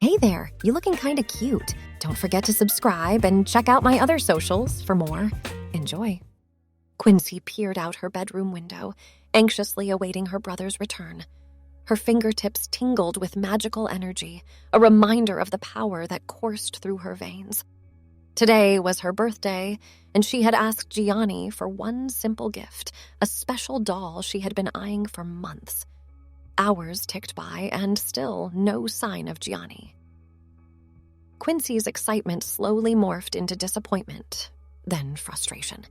Hey there, you looking kinda cute. Don't forget to subscribe and check out my other socials for more. Enjoy. Quincy peered out her bedroom window, anxiously awaiting her brother's return. Her fingertips tingled with magical energy, a reminder of the power that coursed through her veins. Today was her birthday, and she had asked Gianni for one simple gift, a special doll she had been eyeing for months. Hours ticked by, and still no sign of Gianni. Quincy's excitement slowly morphed into disappointment, then frustration.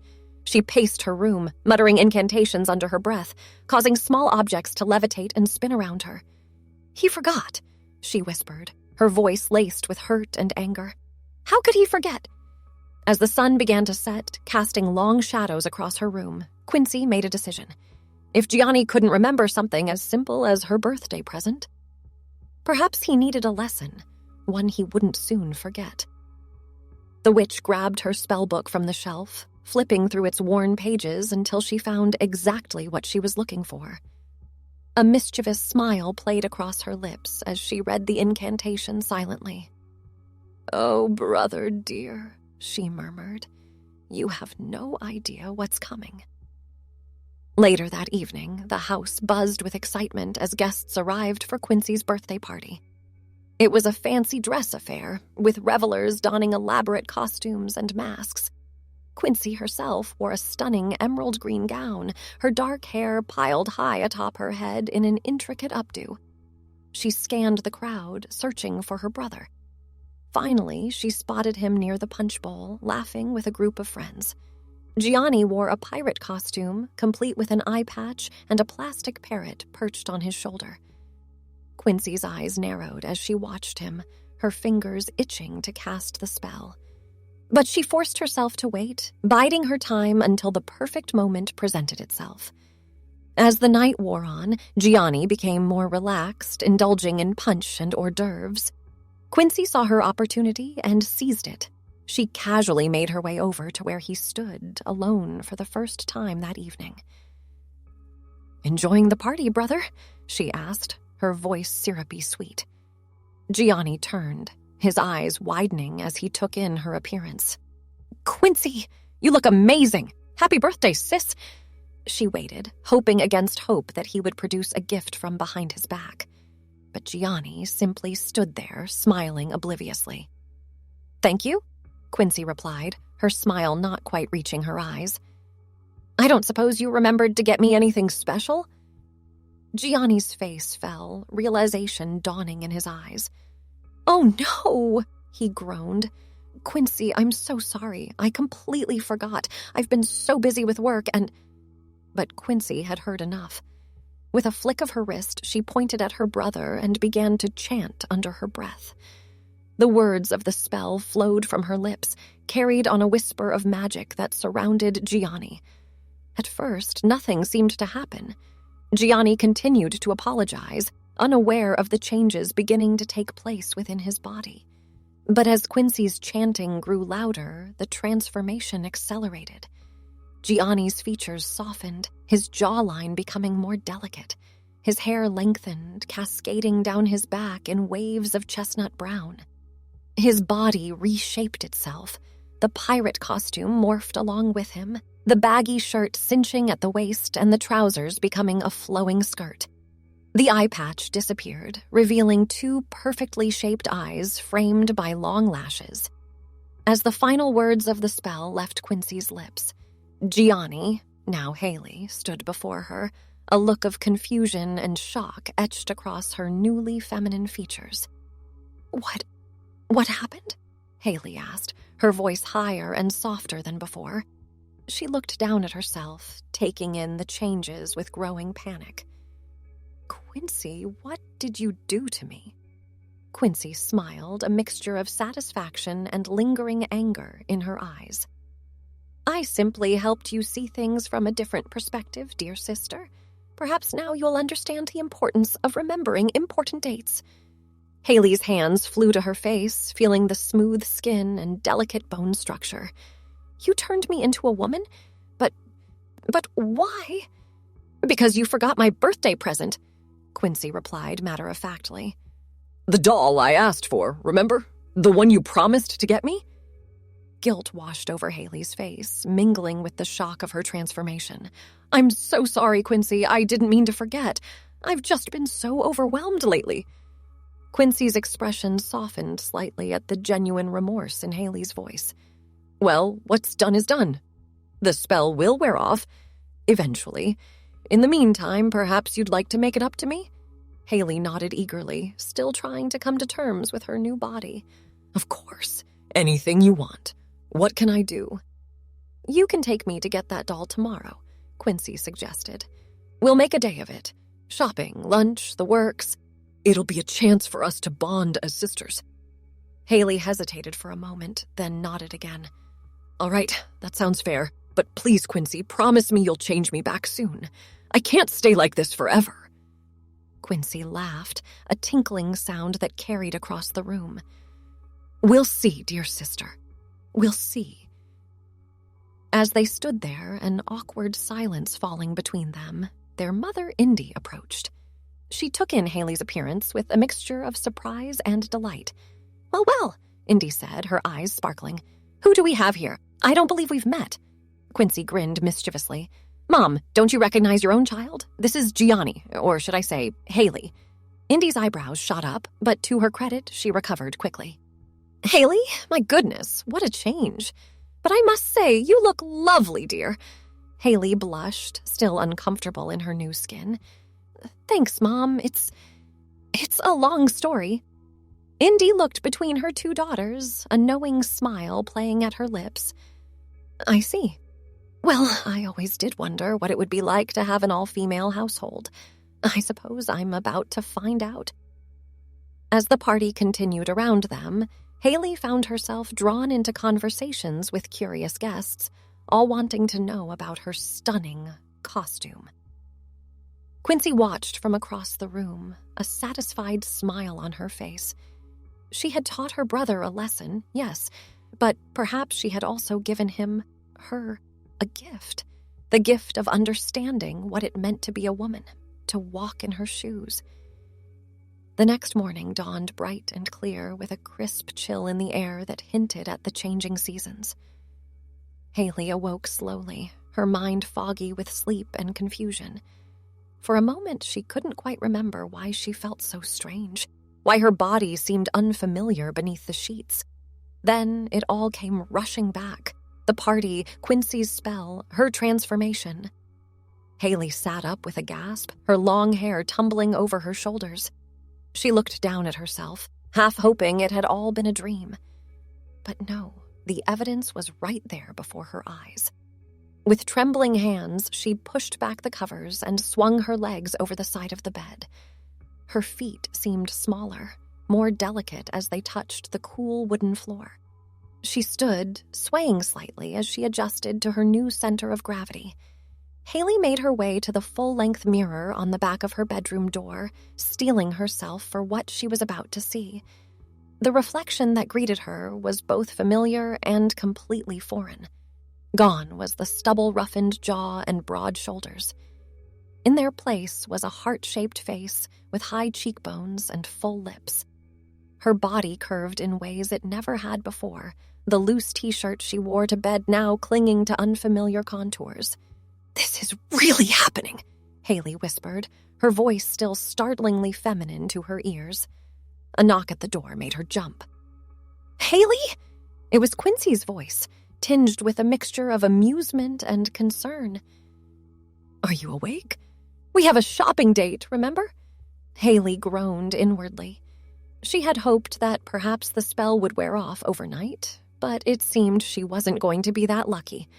She paced her room, muttering incantations under her breath, causing small objects to levitate and spin around her. "He forgot," she whispered, her voice laced with hurt and anger. "How could he forget?" As the sun began to set, casting long shadows across her room, Quincy made a decision. If Gianni couldn't remember something as simple as her birthday present, perhaps he needed a lesson, one he wouldn't soon forget. The witch grabbed her spellbook from the shelf, flipping through its worn pages until she found exactly what she was looking for. A mischievous smile played across her lips as she read the incantation silently. "Oh, brother dear," she murmured, "you have no idea what's coming." Later that evening, the house buzzed with excitement as guests arrived for Quincy's birthday party. It was a fancy dress affair, with revelers donning elaborate costumes and masks. Quincy herself wore a stunning emerald green gown, her dark hair piled high atop her head in an intricate updo. She scanned the crowd, searching for her brother. Finally, she spotted him near the punch bowl, laughing with a group of friends. Gianni wore a pirate costume, complete with an eye patch and a plastic parrot perched on his shoulder. Quincy's eyes narrowed as she watched him, her fingers itching to cast the spell. But she forced herself to wait, biding her time until the perfect moment presented itself. As the night wore on, Gianni became more relaxed, indulging in punch and hors d'oeuvres. Quincy saw her opportunity and seized it. She casually made her way over to where he stood, alone for the first time that evening. "Enjoying the party, brother?" she asked, her voice syrupy sweet. Gianni turned, his eyes widening as he took in her appearance. "Quincy, you look amazing! Happy birthday, sis!" She waited, hoping against hope that he would produce a gift from behind his back. But Gianni simply stood there, smiling obliviously. "Thank you," Quincy replied, her smile not quite reaching her eyes. "I don't suppose you remembered to get me anything special?" Gianni's face fell, realization dawning in his eyes. "Oh no," he groaned. "Quincy, I'm so sorry. I completely forgot. I've been so busy with work and—" But Quincy had heard enough. With a flick of her wrist, she pointed at her brother and began to chant under her breath. The words of the spell flowed from her lips, carried on a whisper of magic that surrounded Gianni. At first, nothing seemed to happen. Gianni continued to apologize, unaware of the changes beginning to take place within his body. But as Quincy's chanting grew louder, the transformation accelerated. Gianni's features softened, his jawline becoming more delicate. His hair lengthened, cascading down his back in waves of chestnut brown. His body reshaped itself. The pirate costume morphed along with him, the baggy shirt cinching at the waist and the trousers becoming a flowing skirt. The eye patch disappeared, revealing two perfectly shaped eyes framed by long lashes. As the final words of the spell left Quincy's lips, Gianni, now Hayley, stood before her, a look of confusion and shock etched across her newly feminine features. What happened?" Hayley asked, her voice higher and softer than before. She looked down at herself, taking in the changes with growing panic. "Quincy, what did you do to me?" Quincy smiled, a mixture of satisfaction and lingering anger in her eyes. "I simply helped you see things from a different perspective, dear sister. Perhaps now you'll understand the importance of remembering important dates." Hayley's hands flew to her face, feeling the smooth skin and delicate bone structure. "You turned me into a woman? But why?" "Because you forgot my birthday present," Quincy replied matter-of-factly. The doll I asked for, remember? The one you promised to get me? Guilt washed over Hayley's face, mingling with the shock of her transformation. I'm so sorry, Quincy. I didn't mean to forget. I've just been so overwhelmed lately. Quincy's expression softened slightly at the genuine remorse in Hayley's voice. Well, what's done is done. The spell will wear off, eventually. In the meantime, perhaps you'd like to make it up to me? Hayley nodded eagerly, still trying to come to terms with her new body. Of course. Anything you want. What can I do? You can take me to get that doll tomorrow, Quincy suggested. We'll make a day of it. Shopping, lunch, the works. It'll be a chance for us to bond as sisters. Hayley hesitated for a moment, then nodded again. All right, that sounds fair. But please, Quincy, promise me you'll change me back soon. I can't stay like this forever. Quincy laughed, a tinkling sound that carried across the room. We'll see, dear sister. We'll see. As they stood there, an awkward silence falling between them, their mother, Indy, approached. She took in Hayley's appearance with a mixture of surprise and delight. Well, Indy said, her eyes sparkling. Who do we have here? I don't believe we've met. Quincy grinned mischievously. Mom, don't you recognize your own child? This is Gianni, or should I say, Hayley. Indy's eyebrows shot up, but to her credit, she recovered quickly. Hayley? My goodness, what a change. But I must say, you look lovely, dear. Hayley blushed, still uncomfortable in her new skin. Thanks, Mom. It's a long story. Indy looked between her two daughters, a knowing smile playing at her lips. I see. Well, I always did wonder what it would be like to have an all-female household. I suppose I'm about to find out. As the party continued around them, Hayley found herself drawn into conversations with curious guests, all wanting to know about her stunning costume. Quincy watched from across the room, a satisfied smile on her face. She had taught her brother a lesson, yes, but perhaps she had also given him, her, a gift. The gift of understanding what it meant to be a woman, to walk in her shoes. The next morning dawned bright and clear with a crisp chill in the air that hinted at the changing seasons. Hayley awoke slowly, her mind foggy with sleep and confusion. For a moment, she couldn't quite remember why she felt so strange, why her body seemed unfamiliar beneath the sheets. Then it all came rushing back. The party, Quincy's spell, her transformation. Hayley sat up with a gasp, her long hair tumbling over her shoulders. She looked down at herself, half hoping it had all been a dream. But no, the evidence was right there before her eyes. With trembling hands, she pushed back the covers and swung her legs over the side of the bed. Her feet seemed smaller, more delicate as they touched the cool wooden floor. She stood, swaying slightly as she adjusted to her new center of gravity. Hayley made her way to the full-length mirror on the back of her bedroom door, steeling herself for what she was about to see. The reflection that greeted her was both familiar and completely foreign. Gone was the stubble-roughened jaw and broad shoulders. In their place was a heart-shaped face with high cheekbones and full lips. Her body curved in ways it never had before, the loose t-shirt she wore to bed now clinging to unfamiliar contours. This is really happening, Hayley whispered, her voice still startlingly feminine to her ears. A knock at the door made her jump. Hayley? It was Quincy's voice, tinged with a mixture of amusement and concern. Are you awake? We have a shopping date, remember? Hayley groaned inwardly. She had hoped that perhaps the spell would wear off overnight, but it seemed she wasn't going to be that lucky.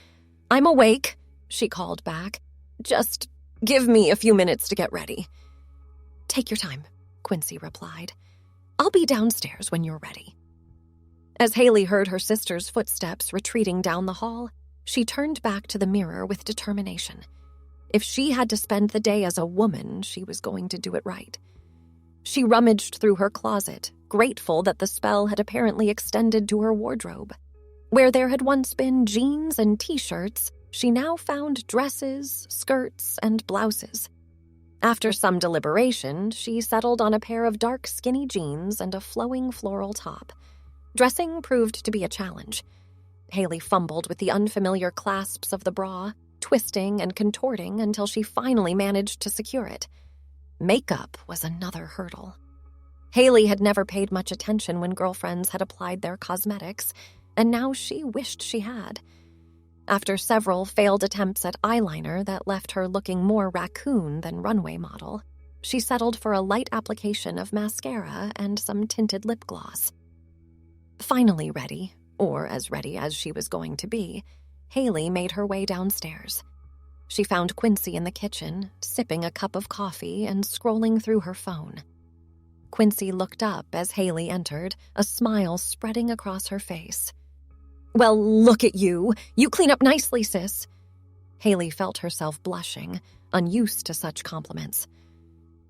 I'm awake, she called back. Just give me a few minutes to get ready. Take your time, Quincy replied. I'll be downstairs when you're ready. As Hayley heard her sister's footsteps retreating down the hall, she turned back to the mirror with determination. If she had to spend the day as a woman, she was going to do it right. She rummaged through her closet, grateful that the spell had apparently extended to her wardrobe. Where there had once been jeans and t-shirts, she now found dresses, skirts, and blouses. After some deliberation, she settled on a pair of dark, skinny jeans and a flowing floral top. Dressing proved to be a challenge. Hayley fumbled with the unfamiliar clasps of the bra, twisting and contorting until she finally managed to secure it. Makeup was another hurdle. Hayley had never paid much attention when girlfriends had applied their cosmetics, and now she wished she had. After several failed attempts at eyeliner that left her looking more raccoon than runway model, she settled for a light application of mascara and some tinted lip gloss. Finally ready, or as ready as she was going to be, Hayley made her way downstairs. She found Quincy in the kitchen, sipping a cup of coffee and scrolling through her phone. Quincy looked up as Hayley entered, a smile spreading across her face. "Well, look at you. You clean up nicely, sis." Hayley felt herself blushing, unused to such compliments.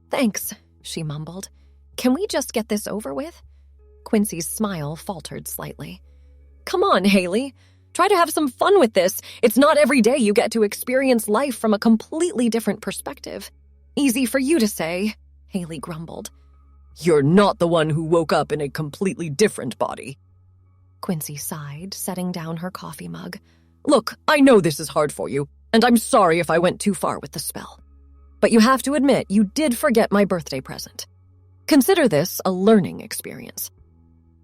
"Thanks," she mumbled. "Can we just get this over with?" Quincy's smile faltered slightly. "Come on, Hayley. Try to have some fun with this. It's not every day you get to experience life from a completely different perspective." "Easy for you to say," Hayley grumbled. "You're not the one who woke up in a completely different body." Quincy sighed, setting down her coffee mug. "Look, I know this is hard for you, and I'm sorry if I went too far with the spell. But you have to admit you did forget my birthday present. Consider this a learning experience."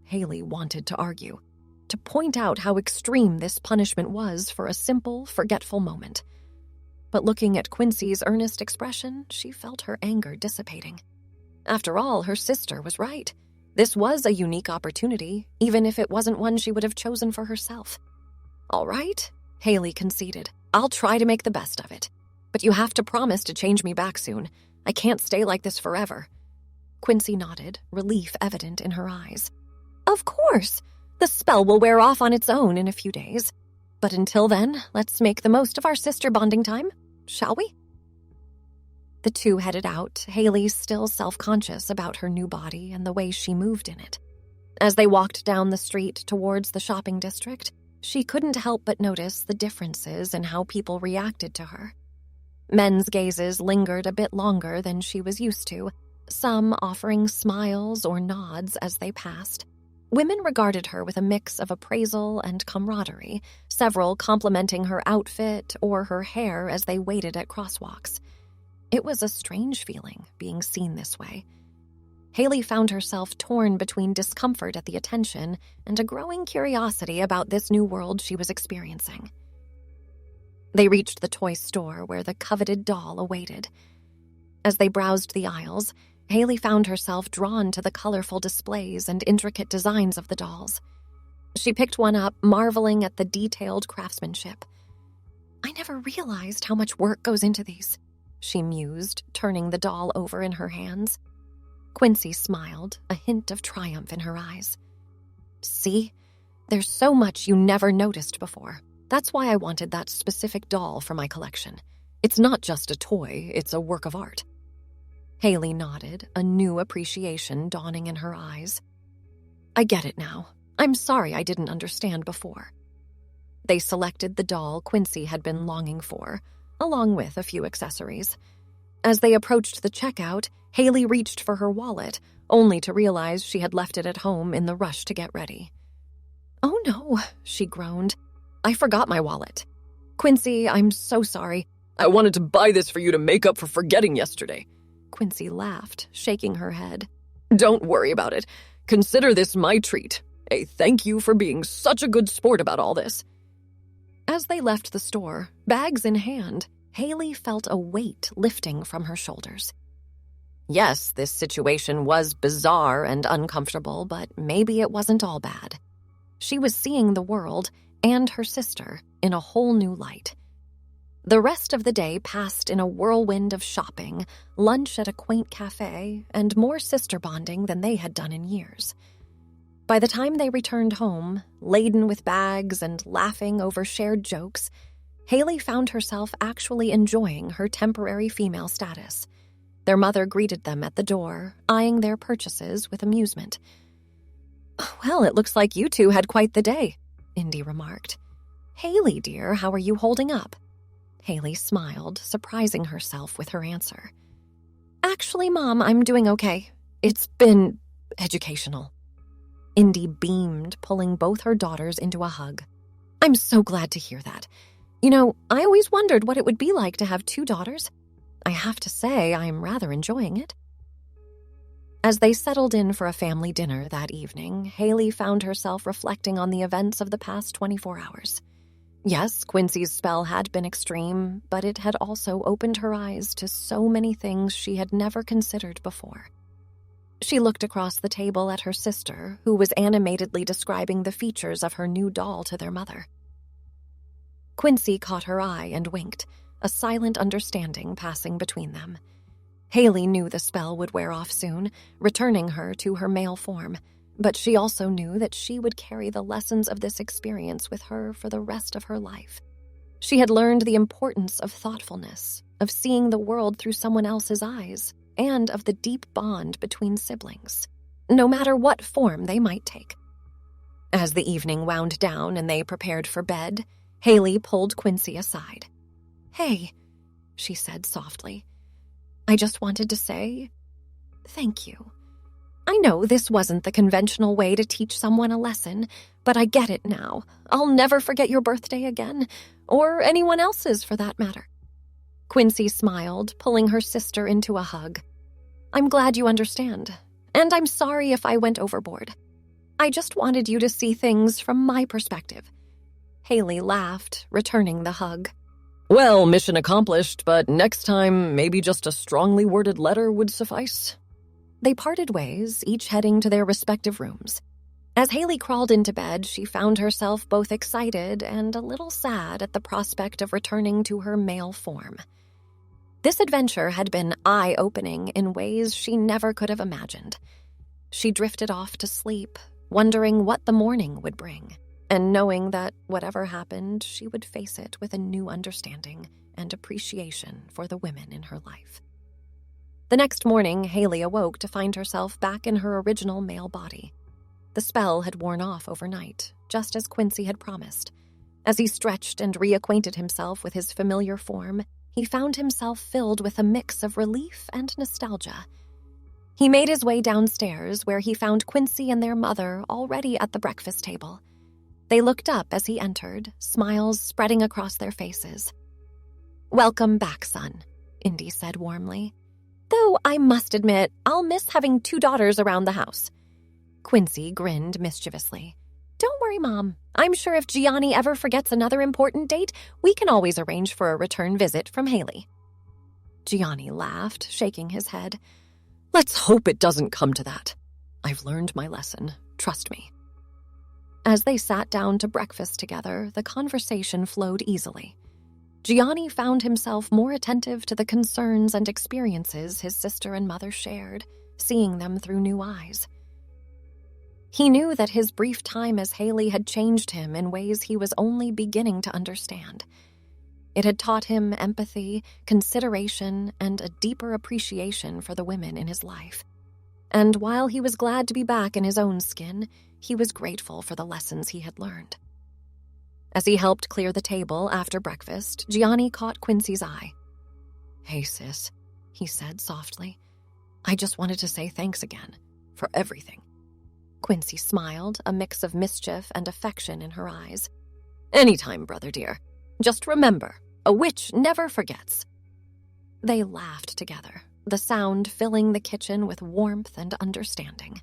Hayley wanted to argue, to point out how extreme this punishment was for a simple, forgetful moment. But looking at Quincy's earnest expression, she felt her anger dissipating. After all, her sister was right. This was a unique opportunity, even if it wasn't one she would have chosen for herself. "All right," Hayley conceded. "I'll try to make the best of it. But you have to promise to change me back soon. I can't stay like this forever." Quincy nodded, relief evident in her eyes. "Of course. The spell will wear off on its own in a few days. But until then, let's make the most of our sister bonding time, shall we?" The two headed out, Hayley still self-conscious about her new body and the way she moved in it. As they walked down the street towards the shopping district, she couldn't help but notice the differences in how people reacted to her. Men's gazes lingered a bit longer than she was used to, some offering smiles or nods as they passed. Women regarded her with a mix of appraisal and camaraderie, several complimenting her outfit or her hair as they waited at crosswalks. It was a strange feeling, being seen this way. Hayley found herself torn between discomfort at the attention and a growing curiosity about this new world she was experiencing. They reached the toy store where the coveted doll awaited. As they browsed the aisles, Hayley found herself drawn to the colorful displays and intricate designs of the dolls. She picked one up, marveling at the detailed craftsmanship. "I never realized how much work goes into these," she mused, turning the doll over in her hands. Quincy smiled, a hint of triumph in her eyes. "See? There's so much you never noticed before. That's why I wanted that specific doll for my collection. It's not just a toy, it's a work of art." Hayley nodded, a new appreciation dawning in her eyes. "I get it now. I'm sorry I didn't understand before." They selected the doll Quincy had been longing for, along with a few accessories. As they approached the checkout, Hayley reached for her wallet, only to realize she had left it at home in the rush to get ready. "Oh no," she groaned. "I forgot my wallet. Quincy, I'm so sorry. "I wanted to buy this for you to make up for forgetting yesterday." Quincy laughed, shaking her head. "Don't worry about it. Consider this my treat. A thank you for being such a good sport about all this." As they left the store, bags in hand, Hayley felt a weight lifting from her shoulders. Yes, this situation was bizarre and uncomfortable, but maybe it wasn't all bad. She was seeing the world and her sister in a whole new light. The rest of the day passed in a whirlwind of shopping, lunch at a quaint cafe, and more sister bonding than they had done in years. By the time they returned home, laden with bags and laughing over shared jokes, Hayley found herself actually enjoying her temporary female status. Their mother greeted them at the door, eyeing their purchases with amusement. "Well, it looks like you two had quite the day," Indy remarked. "Hayley, dear, how are you holding up?" Hayley smiled, surprising herself with her answer. Actually, Mom, I'm doing okay. It's been educational. Indy beamed, pulling both her daughters into a hug. I'm so glad to hear that. You know, I always wondered what it would be like to have 2 daughters. I have to say, I'm rather enjoying it. As they settled in for a family dinner that evening, Hayley found herself reflecting on the events of the past 24 hours. Yes, Quincy's spell had been extreme, but it had also opened her eyes to so many things she had never considered before. She looked across the table at her sister, who was animatedly describing the features of her new doll to their mother. Quincy caught her eye and winked, a silent understanding passing between them. Hayley knew the spell would wear off soon, returning her to her male form, but she also knew that she would carry the lessons of this experience with her for the rest of her life. She had learned the importance of thoughtfulness, of seeing the world through someone else's eyes, and of the deep bond between siblings, no matter what form they might take. As the evening wound down and they prepared for bed, Hayley pulled Quincy aside. "Hey," she said softly. "I just wanted to say thank you. I know this wasn't the conventional way to teach someone a lesson, but I get it now. I'll never forget your birthday again, or anyone else's for that matter." Quincy smiled, pulling her sister into a hug. "I'm glad you understand, and I'm sorry if I went overboard. I just wanted you to see things from my perspective." Hayley laughed, returning the hug. Well, mission accomplished, but next time, maybe just a strongly worded letter would suffice. They parted ways, each heading to their respective rooms. As Hayley crawled into bed, she found herself both excited and a little sad at the prospect of returning to her male form. This adventure had been eye-opening in ways she never could have imagined. She drifted off to sleep, wondering what the morning would bring, and knowing that whatever happened, she would face it with a new understanding and appreciation for the women in her life. The next morning, Hayley awoke to find herself back in her original male body. The spell had worn off overnight, just as Quincy had promised. As he stretched and reacquainted himself with his familiar form, he found himself filled with a mix of relief and nostalgia. He made his way downstairs, where he found Quincy and their mother already at the breakfast table. They looked up as he entered, smiles spreading across their faces. "Welcome back, son," Indy said warmly. "Though I must admit, I'll miss having 2 daughters around the house." Quincy grinned mischievously. "Don't worry, Mom. I'm sure if Gianni ever forgets another important date, we can always arrange for a return visit from Hayley." Gianni laughed, shaking his head. "Let's hope it doesn't come to that. I've learned my lesson, trust me." As they sat down to breakfast together, the conversation flowed easily. Gianni found himself more attentive to the concerns and experiences his sister and mother shared, seeing them through new eyes. He knew that his brief time as Hayley had changed him in ways he was only beginning to understand. It had taught him empathy, consideration, and a deeper appreciation for the women in his life. And while he was glad to be back in his own skin, he was grateful for the lessons he had learned. As he helped clear the table after breakfast, Gianni caught Quincy's eye. "Hey, sis," he said softly. "I just wanted to say thanks again, for everything." Quincy smiled, a mix of mischief and affection in her eyes. "Anytime, brother dear. Just remember, a witch never forgets." They laughed together, the sound filling the kitchen with warmth and understanding.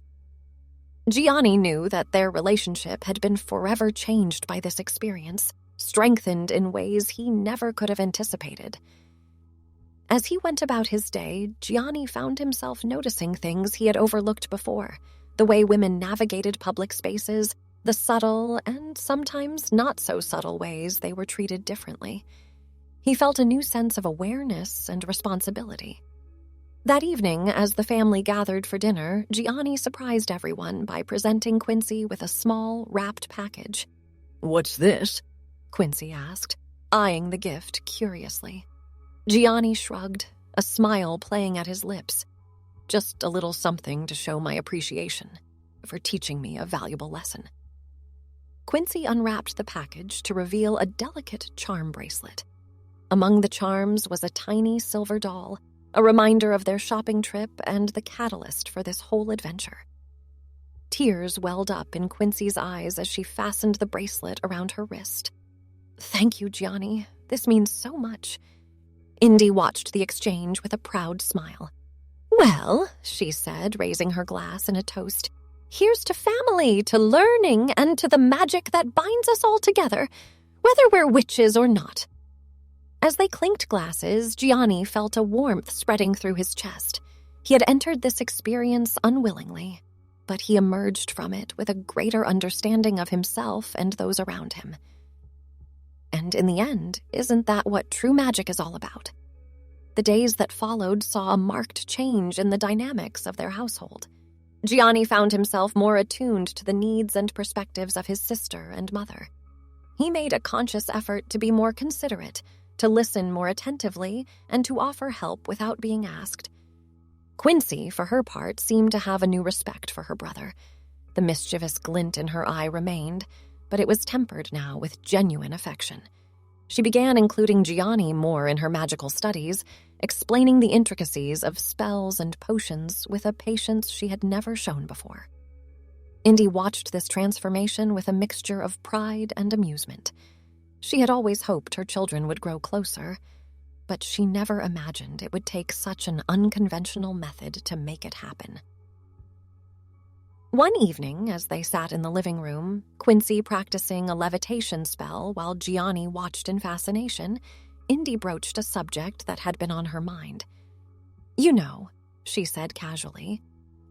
Gianni knew that their relationship had been forever changed by this experience, strengthened in ways he never could have anticipated. As he went about his day, Gianni found himself noticing things he had overlooked before, the way women navigated public spaces, the subtle and sometimes not so subtle ways they were treated differently. He felt a new sense of awareness and responsibility. That evening, as the family gathered for dinner, Gianni surprised everyone by presenting Quincy with a small, wrapped package. "What's this?" Quincy asked, eyeing the gift curiously. Gianni shrugged, a smile playing at his lips. "Just a little something to show my appreciation for teaching me a valuable lesson." Quincy unwrapped the package to reveal a delicate charm bracelet. Among the charms was a tiny silver doll, a reminder of their shopping trip and the catalyst for this whole adventure. Tears welled up in Quincy's eyes as she fastened the bracelet around her wrist. "Thank you, Gianni. This means so much." Indy watched the exchange with a proud smile. "Well," she said, raising her glass in a toast, "here's to family, to learning, and to the magic that binds us all together, whether we're witches or not." As they clinked glasses, Gianni felt a warmth spreading through his chest. He had entered this experience unwillingly, but he emerged from it with a greater understanding of himself and those around him. And in the end, isn't that what true magic is all about? The days that followed saw a marked change in the dynamics of their household. Gianni found himself more attuned to the needs and perspectives of his sister and mother. He made a conscious effort to be more considerate, to listen more attentively, and to offer help without being asked. Quincy, for her part, seemed to have a new respect for her brother. The mischievous glint in her eye remained, but it was tempered now with genuine affection. She began including Gianni more in her magical studies, explaining the intricacies of spells and potions with a patience she had never shown before. Indy watched this transformation with a mixture of pride and amusement. She had always hoped her children would grow closer, but she never imagined it would take such an unconventional method to make it happen. One evening, as they sat in the living room, Quincy practicing a levitation spell while Gianni watched in fascination, Indy broached a subject that had been on her mind. "You know," she said casually,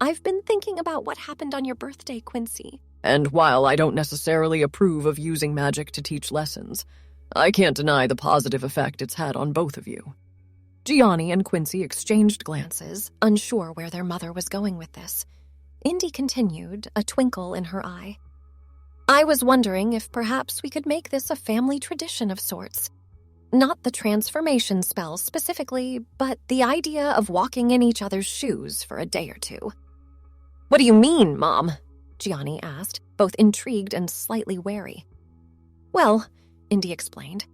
"I've been thinking about what happened on your birthday, Quincy." And while I don't necessarily approve of using magic to teach lessons, I can't deny the positive effect it's had on both of you." Gianni and Quincy exchanged glances, unsure where their mother was going with this. Indy continued, a twinkle in her eye. "I was wondering if perhaps we could make this a family tradition of sorts. Not the transformation spell specifically, but the idea of walking in each other's shoes for a day or two." "What do you mean, Mom?" Gianni asked, both intrigued and slightly wary. "Well," Indy explained,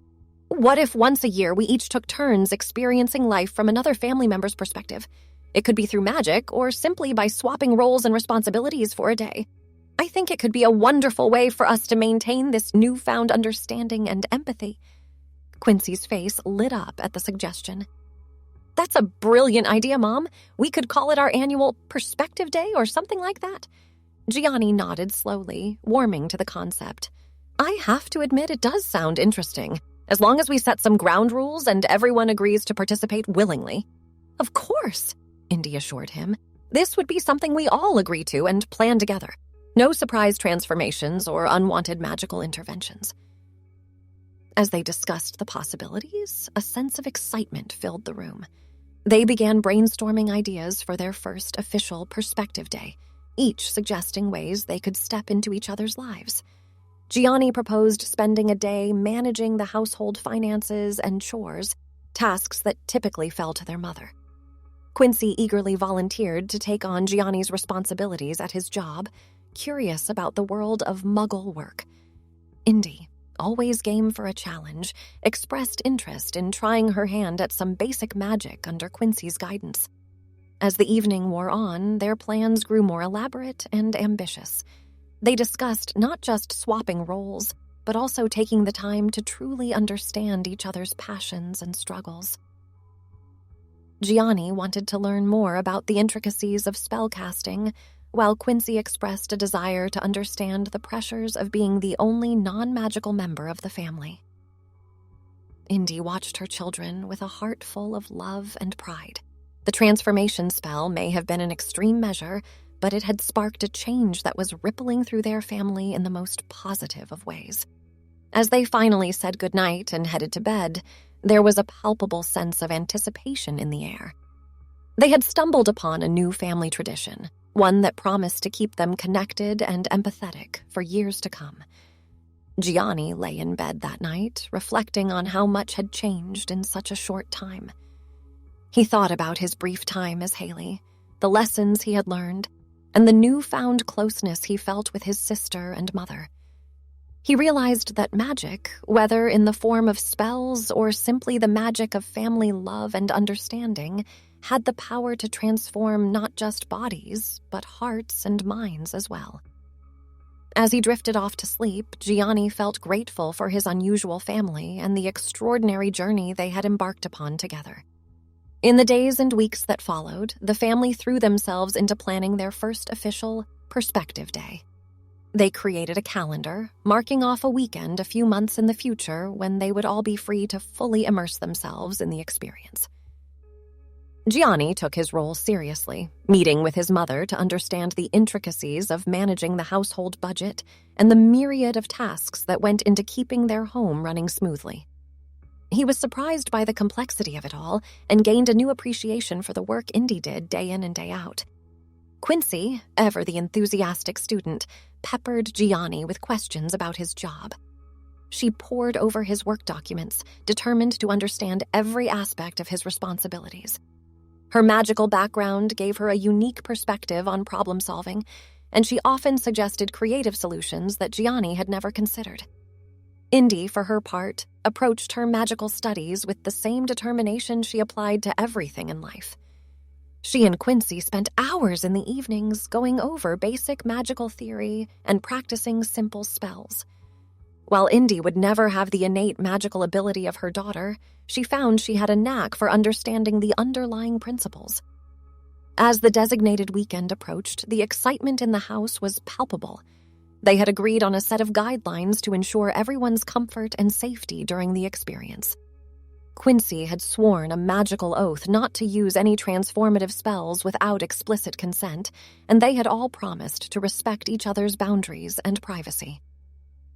"what if once a year we each took turns experiencing life from another family member's perspective? It could be through magic or simply by swapping roles and responsibilities for a day. I think it could be a wonderful way for us to maintain this newfound understanding and empathy." Quincy's face lit up at the suggestion. "That's a brilliant idea, Mom. We could call it our annual Perspective Day or something like that." Gianni nodded slowly, warming to the concept. "I have to admit it does sound interesting, as long as we set some ground rules and everyone agrees to participate willingly." "Of course," Indy assured him. "This would be something we all agree to and plan together. No surprise transformations or unwanted magical interventions." As they discussed the possibilities, a sense of excitement filled the room. They began brainstorming ideas for their first official Perspective Day, each suggesting ways they could step into each other's lives. Gianni proposed spending a day managing the household finances and chores, tasks that typically fell to their mother. Quincy eagerly volunteered to take on Gianni's responsibilities at his job, curious about the world of muggle work. Indy, always game for a challenge, expressed interest in trying her hand at some basic magic under Quincy's guidance. As the evening wore on, their plans grew more elaborate and ambitious. They discussed not just swapping roles, but also taking the time to truly understand each other's passions and struggles. Gianni wanted to learn more about the intricacies of spellcasting, while Quincy expressed a desire to understand the pressures of being the only non-magical member of the family. Indy watched her children with a heart full of love and pride. The transformation spell may have been an extreme measure, but it had sparked a change that was rippling through their family in the most positive of ways. As they finally said goodnight and headed to bed, there was a palpable sense of anticipation in the air. They had stumbled upon a new family tradition, one that promised to keep them connected and empathetic for years to come. Gianni lay in bed that night, reflecting on how much had changed in such a short time. He thought about his brief time as Hayley, the lessons he had learned, and the newfound closeness he felt with his sister and mother. He realized that magic, whether in the form of spells or simply the magic of family love and understanding, had the power to transform not just bodies, but hearts and minds as well. As he drifted off to sleep, Gianni felt grateful for his unusual family and the extraordinary journey they had embarked upon together. In the days and weeks that followed, the family threw themselves into planning their first official Perspective Day. They created a calendar, marking off a weekend a few months in the future when they would all be free to fully immerse themselves in the experience. Gianni took his role seriously, meeting with his mother to understand the intricacies of managing the household budget and the myriad of tasks that went into keeping their home running smoothly. He was surprised by the complexity of it all and gained a new appreciation for the work Indy did day in and day out. Quincy, ever the enthusiastic student, peppered Gianni with questions about his job. She pored over his work documents, determined to understand every aspect of his responsibilities. Her magical background gave her a unique perspective on problem solving, and she often suggested creative solutions that Gianni had never considered. Indy, for her part, approached her magical studies with the same determination she applied to everything in life. She and Quincy spent hours in the evenings going over basic magical theory and practicing simple spells. While Indy would never have the innate magical ability of her daughter, she found she had a knack for understanding the underlying principles. As the designated weekend approached, the excitement in the house was palpable. They had agreed on a set of guidelines to ensure everyone's comfort and safety during the experience. Quincy had sworn a magical oath not to use any transformative spells without explicit consent, and they had all promised to respect each other's boundaries and privacy.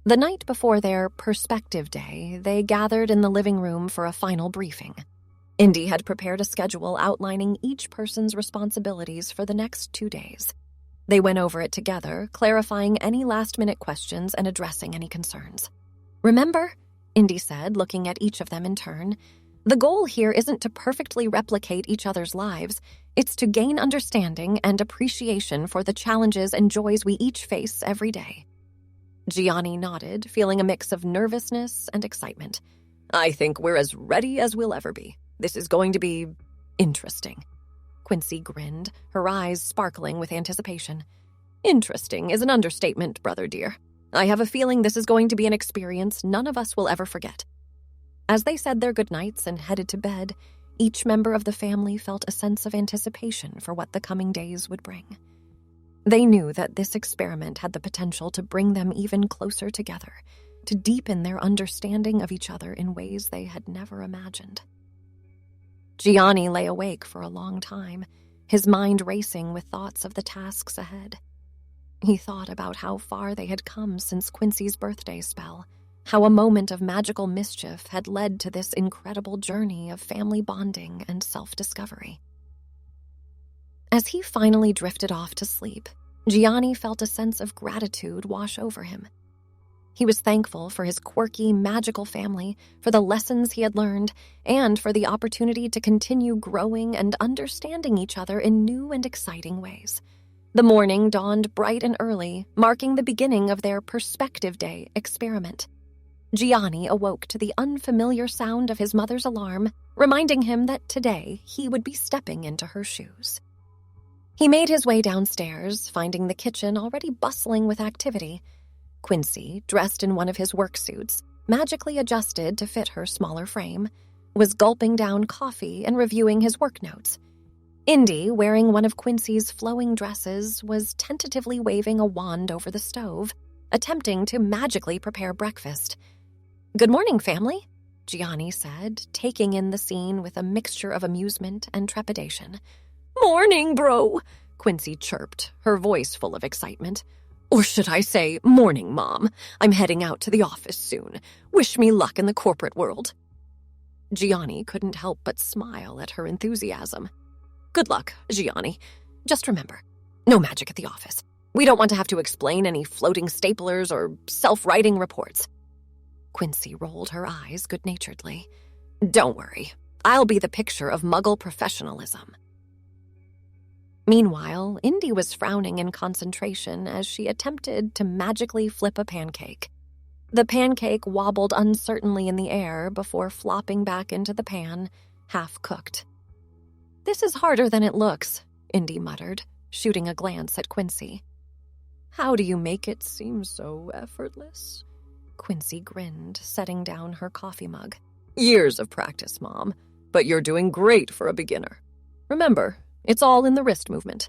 The night before their Perspective Day, they gathered in the living room for a final briefing. Indy had prepared a schedule outlining each person's responsibilities for the next 2 days. They went over it together, clarifying any last-minute questions and addressing any concerns. "Remember," Indy said, looking at each of them in turn, "the goal here isn't to perfectly replicate each other's lives. It's to gain understanding and appreciation for the challenges and joys we each face every day." Gianni nodded, feeling a mix of nervousness and excitement. "I think we're as ready as we'll ever be. This is going to be interesting." Quincy grinned, her eyes sparkling with anticipation. "Interesting is an understatement, brother dear. I have a feeling this is going to be an experience none of us will ever forget." As they said their goodnights and headed to bed, each member of the family felt a sense of anticipation for what the coming days would bring. They knew that this experiment had the potential to bring them even closer together, to deepen their understanding of each other in ways they had never imagined. Gianni lay awake for a long time, his mind racing with thoughts of the tasks ahead. He thought about how far they had come since Quincy's birthday spell, how a moment of magical mischief had led to this incredible journey of family bonding and self-discovery. As he finally drifted off to sleep, Gianni felt a sense of gratitude wash over him. He was thankful for his quirky, magical family, for the lessons he had learned, and for the opportunity to continue growing and understanding each other in new and exciting ways. The morning dawned bright and early, marking the beginning of their Perspective Day experiment. Gianni awoke to the unfamiliar sound of his mother's alarm, reminding him that today he would be stepping into her shoes. He made his way downstairs, finding the kitchen already bustling with activity. Quincy, dressed in one of his work suits, magically adjusted to fit her smaller frame, was gulping down coffee and reviewing his work notes. Indy, wearing one of Quincy's flowing dresses, was tentatively waving a wand over the stove, attempting to magically prepare breakfast. "Good morning, family," Gianni said, taking in the scene with a mixture of amusement and trepidation. "Morning, bro," Quincy chirped, her voice full of excitement. "Or should I say, morning, Mom. I'm heading out to the office soon. Wish me luck in the corporate world." Gianni couldn't help but smile at her enthusiasm. "Good luck, Gianni. Just remember, no magic at the office. We don't want to have to explain any floating staplers or self-writing reports." Quincy rolled her eyes good-naturedly. "Don't worry. I'll be the picture of Muggle professionalism." Meanwhile, Indy was frowning in concentration as she attempted to magically flip a pancake. The pancake wobbled uncertainly in the air before flopping back into the pan, half-cooked. This is harder than it looks, Indy muttered, shooting a glance at Quincy. How do you make it seem so effortless? Quincy grinned, setting down her coffee mug. Years of practice, Mom, but you're doing great for a beginner. Remember, it's all in the wrist movement.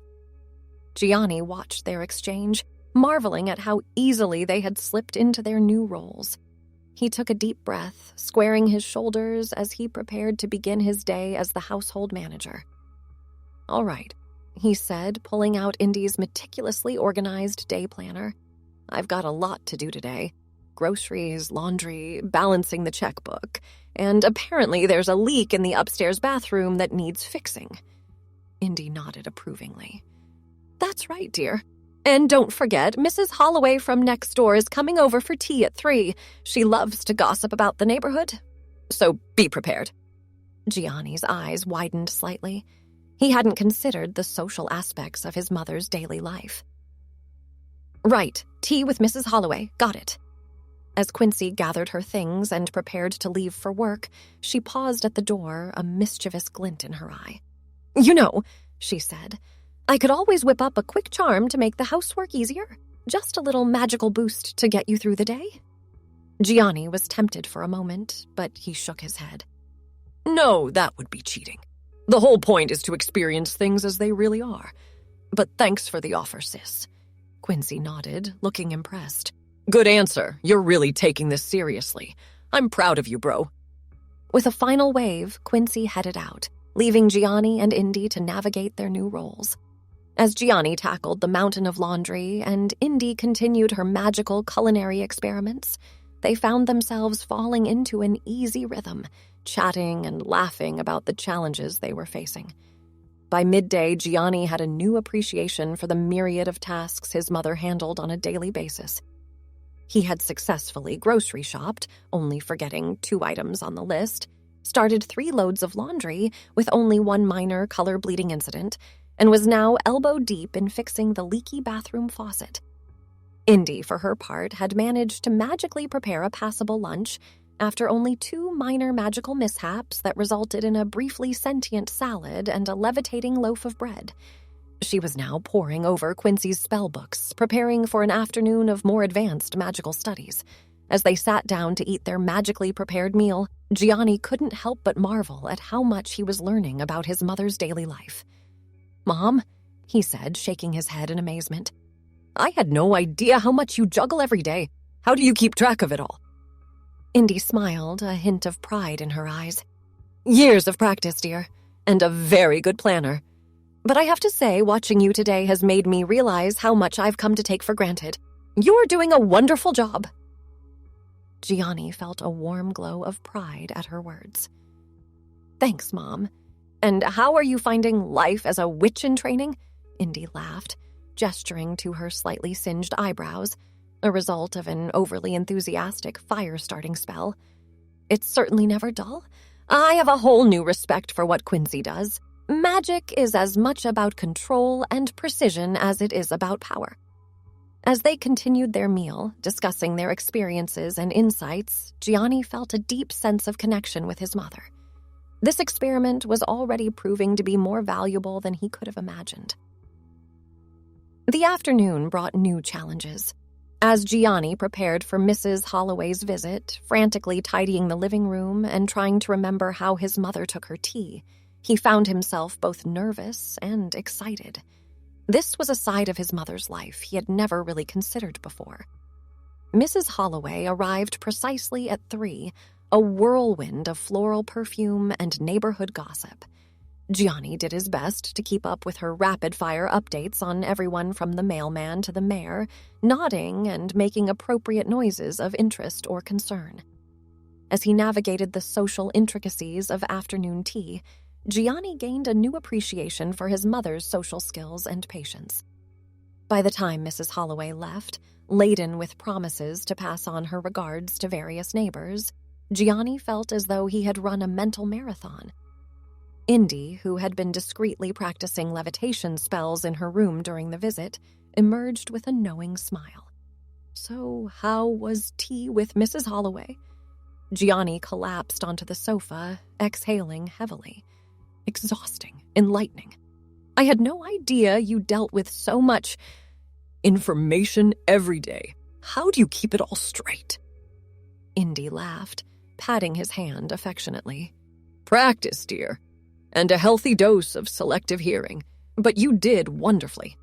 Gianni watched their exchange, marveling at how easily they had slipped into their new roles. He took a deep breath, squaring his shoulders as he prepared to begin his day as the household manager. All right, he said, pulling out Indy's meticulously organized day planner. I've got a lot to do today. Groceries, laundry, balancing the checkbook, and apparently there's a leak in the upstairs bathroom that needs fixing. Indy nodded approvingly. That's right, dear. And don't forget, Mrs. Holloway from next door is coming over for tea at 3. She loves to gossip about the neighborhood. So be prepared. Gianni's eyes widened slightly. He hadn't considered the social aspects of his mother's daily life. Right, tea with Mrs. Holloway. Got it. As Quincy gathered her things and prepared to leave for work, she paused at the door, a mischievous glint in her eye. You know, she said, I could always whip up a quick charm to make the housework easier. Just a little magical boost to get you through the day. Gianni was tempted for a moment, but he shook his head. No, that would be cheating. The whole point is to experience things as they really are. But thanks for the offer, sis. Quincy nodded, looking impressed. Good answer. You're really taking this seriously. I'm proud of you, bro. With a final wave, Quincy headed out, leaving Gianni and Indy to navigate their new roles. As Gianni tackled the mountain of laundry and Indy continued her magical culinary experiments, they found themselves falling into an easy rhythm, chatting and laughing about the challenges they were facing. By midday, Gianni had a new appreciation for the myriad of tasks his mother handled on a daily basis. He had successfully grocery shopped, only forgetting 2 items on the list, started 3 loads of laundry with only 1 minor color bleeding incident, and was now elbow-deep in fixing the leaky bathroom faucet. Indy, for her part, had managed to magically prepare a passable lunch after only 2 minor magical mishaps that resulted in a briefly sentient salad and a levitating loaf of bread. She was now poring over Quincy's spell books, preparing for an afternoon of more advanced magical studies. As they sat down to eat their magically prepared meal, Gianni couldn't help but marvel at how much he was learning about his mother's daily life. Mom, he said, shaking his head in amazement. I had no idea how much you juggle every day. How do you keep track of it all? Indy smiled, a hint of pride in her eyes. Years of practice, dear, and a very good planner. But I have to say, watching you today has made me realize how much I've come to take for granted. You're doing a wonderful job. Gianni felt a warm glow of pride at her words. Thanks, Mom. And how are you finding life as a witch in training? Indy laughed, gesturing to her slightly singed eyebrows, a result of an overly enthusiastic fire-starting spell. It's certainly never dull. I have a whole new respect for what Quincy does. Magic is as much about control and precision as it is about power. As they continued their meal, discussing their experiences and insights, Gianni felt a deep sense of connection with his mother. This experiment was already proving to be more valuable than he could have imagined. The afternoon brought new challenges. As Gianni prepared for Mrs. Holloway's visit, frantically tidying the living room and trying to remember how his mother took her tea, he found himself both nervous and excited. This was a side of his mother's life he had never really considered before. Mrs. Holloway arrived precisely at 3, a whirlwind of floral perfume and neighborhood gossip. Gianni did his best to keep up with her rapid-fire updates on everyone from the mailman to the mayor, nodding and making appropriate noises of interest or concern. As he navigated the social intricacies of afternoon tea, Gianni gained a new appreciation for his mother's social skills and patience. By the time Mrs. Holloway left, laden with promises to pass on her regards to various neighbors, Gianni felt as though he had run a mental marathon. Indy, who had been discreetly practicing levitation spells in her room during the visit, emerged with a knowing smile. So how was tea with Mrs. Holloway? Gianni collapsed onto the sofa, exhaling heavily. exhausting, enlightening. I had no idea you dealt with so much information every day. How do you keep it all straight? Indy laughed, patting his hand affectionately. Practice, dear, and a healthy dose of selective hearing. But you did wonderfully.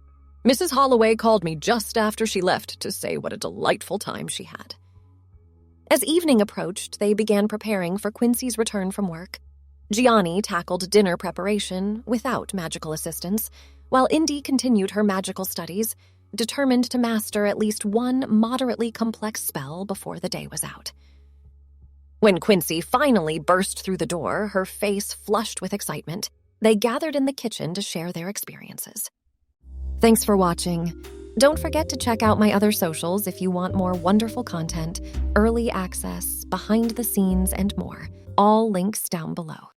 Mrs. Holloway called me just after she left to say what a delightful time she had. As evening approached, they began preparing for Quincy's return from work. Gianni tackled dinner preparation without magical assistance, while Indy continued her magical studies, determined to master at least one moderately complex spell before the day was out. When Quincy finally burst through the door, her face flushed with excitement, they gathered in the kitchen to share their experiences. Thanks for watching. Don't forget to check out my other socials if you want more wonderful content, early access, behind the scenes, and more. All links down below.